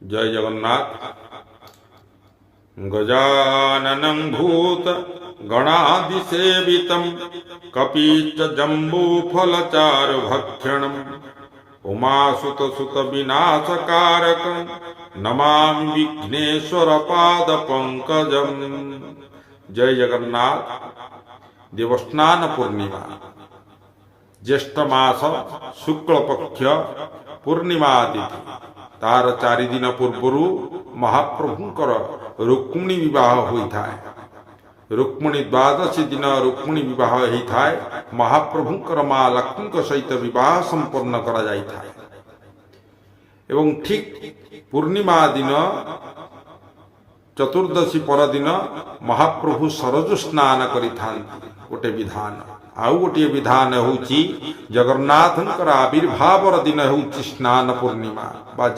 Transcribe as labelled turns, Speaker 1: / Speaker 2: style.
Speaker 1: जय जगन्नाथ। गजाननं भूत गणादिसेवितं कपीच जम्बूफलचारुभक्षणम् उमासुतसुतविनाशकारकं नमामि विघ्नेश्वरपादपङ्कजम्। जय जगन्नाथ। देवस्नान पूर्णिमा ज्येष्ठ मास शुक्ल पक्ष पूर्णिमा तिथि तार 4 दिन पूर्वर महाप्रभुंकर रुक्मिणी विवाह होता है। रुक्मिणी द्वादशी दिन रुक्मिणी विवाह होता है। महाप्रभुंकर माँ लक्ष्मी सहित विवाह संपन्न करा जाता है। एवं ठीक पूर्णिमा दिन चतुर्दशी परदिन महाप्रभु सरज स्नान करिथा गोटे विधान। आउ गोटे विधान होची जगन्नाथंकर आविर्भावर दिन होची स्नान पूर्णिमा बा